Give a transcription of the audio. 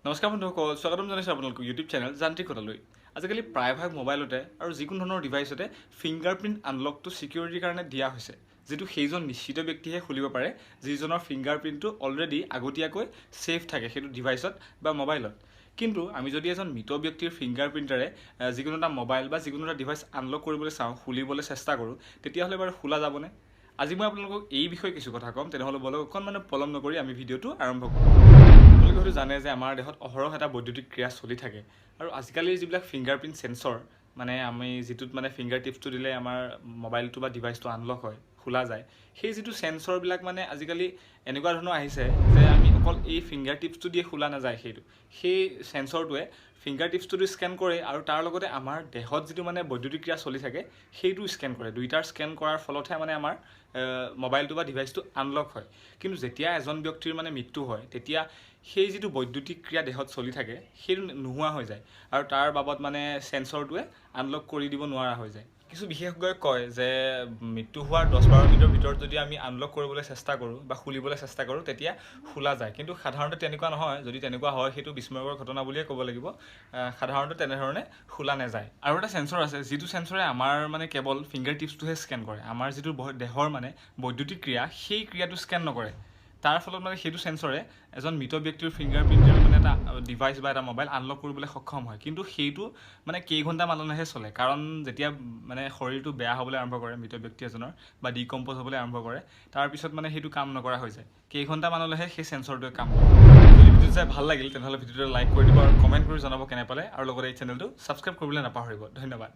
নমস্কাৰ বন্ধুসকল, স্বাগতম জনাইছোঁ আপোনালোকক ইউটিউব চেনেল যান্ত্ৰিকতালৈ। আজিকালি প্ৰায়ভাগ মোবাইলতে আৰু যিকোনো ধৰণৰ ডিভাইচতে ফিংগাৰপ্ৰিণ্ট আনলকটো ছিকিউৰিটিৰ কাৰণে দিয়া হৈছে, যিটো সেইজন নিশ্চিত ব্যক্তিহে খুলিব পাৰে যিজনৰ ফিংগাৰপ্ৰিণ্টটো অলৰেডি আগতীয়াকৈ ছেভ থাকে সেইটো ডিভাইচত বা মোবাইলত। কিন্তু আমি যদি এজন মৃত ব্যক্তিৰ ফিংগাৰপ্ৰিণ্টেৰে যিকোনো এটা মোবাইল বা যিকোনো এটা ডিভাইচ আনলক কৰিবলৈ চাওঁ, খুলিবলৈ চেষ্টা কৰোঁ, তেতিয়াহ'লে বাৰু খোলা যাবনে? আজি মই আপোনালোকক এই বিষয়ে কিছু কথা ক'ম। তেনেহ'লে বলক অকণমান পলম নকৰি আমি ভিডিঅ'টো আৰম্ভ কৰোঁ। আপোনালোকে হয়তো জানে যে আমাৰ দেশত অহৰহ এটা বৈদ্যুতিক ক্ৰিয়া চলি থাকে, আৰু আজিকালিৰ যিবিলাক ফিংগাৰপ্ৰিণ্ট চেন্সৰ, মানে আমি যিটোত মানে ফিংগাৰ টিপছটো দিলে আমাৰ মোবাইলটো বা ডিভাইচটো আনলক হয়, খোলা যায়, সেই যিটো চেন্সৰবিলাক মানে আজিকালি এনেকুৱা ধৰণৰ আহিছে যে আমি অকল এই ফিংগাৰ টিপছটো দিয়ে খোলা নাযায়, সেই চেন্সৰটোৱে ফিংগাৰ টিপছটো স্কেন কৰে আৰু তাৰ লগতে আমাৰ দেহত যিটো মানে বৈদ্যুতিক ক্ৰিয়া চলি থাকে সেইটো স্কেন কৰে। দুইটাৰ স্কেন কৰাৰ ফলতহে মানে আমাৰ মোবাইলটো বা ডিভাইচটো আনলক হয়। কিন্তু যেতিয়া এজন ব্যক্তিৰ মানে মৃত্যু হয়, তেতিয়া সেই যিটো বৈদ্যুতিক ক্ৰিয়া দেহত চলি থাকে সেইটো নোহোৱা হৈ যায়, আৰু তাৰ বাবদ মানে চেন্সৰটোৱে আনলক কৰি দিব নোৱাৰা হৈ যায়। কিছু বিশেষজ্ঞই কয় যে মৃত্যু হোৱাৰ 10-12 মিনিটৰ ভিতৰত যদি আমি আনলক কৰিবলৈ চেষ্টা কৰোঁ বা খুলিবলৈ চেষ্টা কৰোঁ, তেতিয়া খোলা যায়। কিন্তু সাধাৰণতে তেনেকুৱা নহয়। যদি তেনেকুৱা হয়, সেইটো বিস্ময়কৰ ঘটনা বুলিয়ে ক'ব লাগিব। সাধাৰণতে তেনেধৰণে খোলা নাযায়। আৰু এটা চেন্সৰ আছে যিটো চেন্সৰে আমাৰ মানে কেৱল ফিংগাৰ টিপছটোহে স্কেন কৰে, আমাৰ যিটো দেহৰ মানে বৈদ্যুতিক ক্ৰিয়া সেই ক্ৰিয়াটো স্কেন নকৰে। তাৰ ফলত মানে সেইটো চেন্সৰে এজন মৃত ব্যক্তিৰ ফিংগাৰপ্ৰিণ্টেৰ মানে এটা ডিভাইচ বা এটা মোবাইল আনলক কৰিবলৈ সক্ষম হয়। কিন্তু সেইটো মানে কেইঘণ্টামানলৈহে চলে, কাৰণ যেতিয়া মানে শৰীৰটো বেয়া হ'বলৈ আৰম্ভ কৰে মৃত ব্যক্তি এজনৰ বা ডিকম্প'জ হ'বলৈ আৰম্ভ কৰে, তাৰপিছত মানে সেইটো কাম নকৰা হৈ যায়। কেইঘণ্টামানলৈহে সেই চেন্সৰটোৱে কাম কৰে। যদি ভিডিঅ'টো চাই ভাল লাগিল তেনেহ'লে ভিডিঅ'টো লাইক কৰি দিব আৰু কমেণ্ট কৰি জনাব কেনে পালে, আৰু লগতে এই চেনেলটো ছাবস্ক্ৰাইব কৰিবলৈ নাপাহৰিব। ধন্যবাদ।